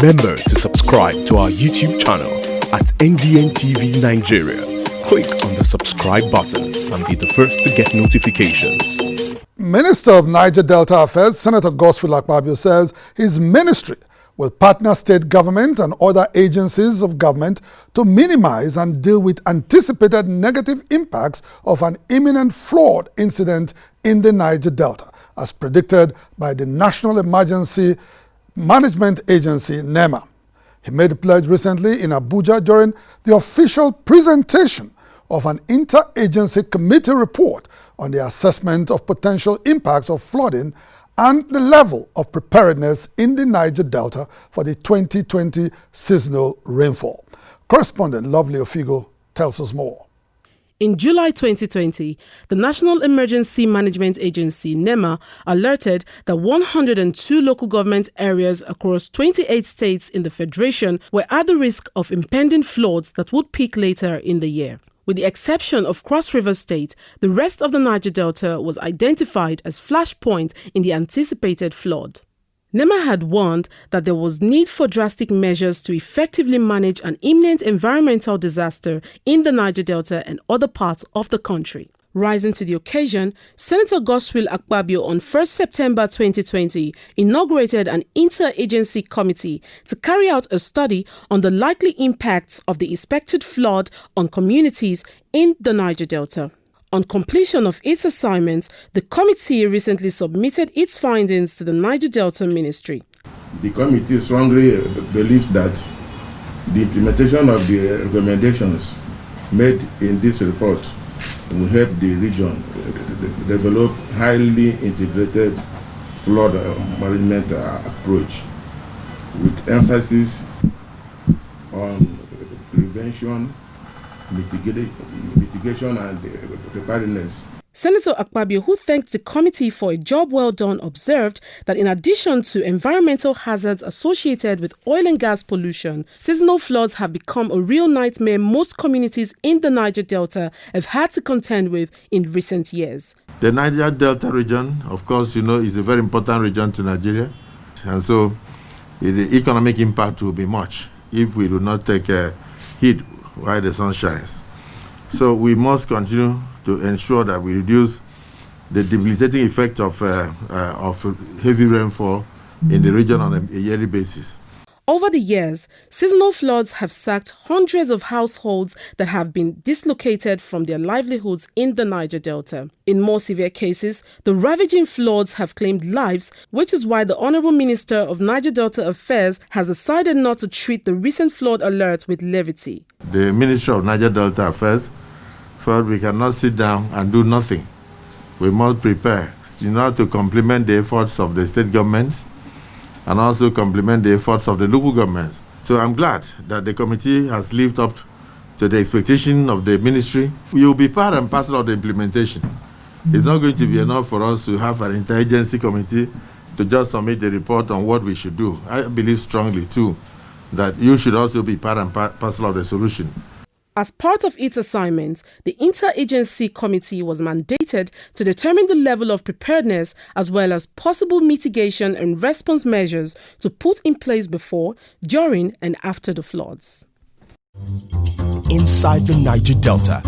Remember to subscribe to our YouTube channel at NDN TV Nigeria. Click on the subscribe button and be the first to get notifications. Minister of Niger Delta Affairs, Senator Akpabio, says his ministry will partner state government and other agencies of government to minimize and deal with anticipated negative impacts of an imminent flood incident in the Niger Delta, as predicted by the National Emergency Management Agency, NEMA. He made the pledge recently in Abuja during the official presentation of an interagency committee report on the assessment of potential impacts of flooding and the level of preparedness in the Niger Delta for the 2020 seasonal rainfall. Correspondent Lovely Ofigo tells us more. In July 2020, the National Emergency Management Agency, NEMA, alerted that 102 local government areas across 28 states in the Federation were at the risk of impending floods that would peak later in the year. With the exception of Cross River State, the rest of the Niger Delta was identified as flashpoint in the anticipated flood. NEMA had warned that there was need for drastic measures to effectively manage an imminent environmental disaster in the Niger Delta and other parts of the country. Rising to the occasion, Senator Akpabio on 1 September 2020 inaugurated an interagency committee to carry out a study on the likely impacts of the expected flood on communities in the Niger Delta. On completion of its assignments, the committee recently submitted its findings to the Niger Delta Ministry. The committee strongly believes that the implementation of the recommendations made in this report will help the region develop highly integrated flood management approach with emphasis on prevention, mitigation and preparedness. Senator Akpabio, who thanked the committee for a job well done, observed that in addition to environmental hazards associated with oil and gas pollution, seasonal floods have become a real nightmare most communities in the Niger Delta have had to contend with in recent years. The Niger Delta region, of course, is a very important region to Nigeria. And so the economic impact will be much if we do not take heed while the sun shines. So we must continue to ensure that we reduce the debilitating effect of heavy rainfall in the region on a yearly basis. Over the years, seasonal floods have sacked hundreds of households that have been dislocated from their livelihoods in the Niger Delta. In more severe cases, the ravaging floods have claimed lives, which is why the Honorable Minister of Niger Delta Affairs has decided not to treat the recent flood alert with levity. The Minister of Niger Delta Affairs felt we cannot sit down and do nothing. We must prepare in order to complement the efforts of the state governments and also complement the efforts of the local governments. So I'm glad that the committee has lived up to the expectation of the ministry. We will be part and parcel of the implementation. It's not going to be enough for us to have an interagency committee to just submit a report on what we should do. I believe strongly too that you should also be part and parcel of the solution. As part of its assignment, the Interagency Committee was mandated to determine the level of preparedness as well as possible mitigation and response measures to put in place before, during and after the floods. Inside the Niger Delta,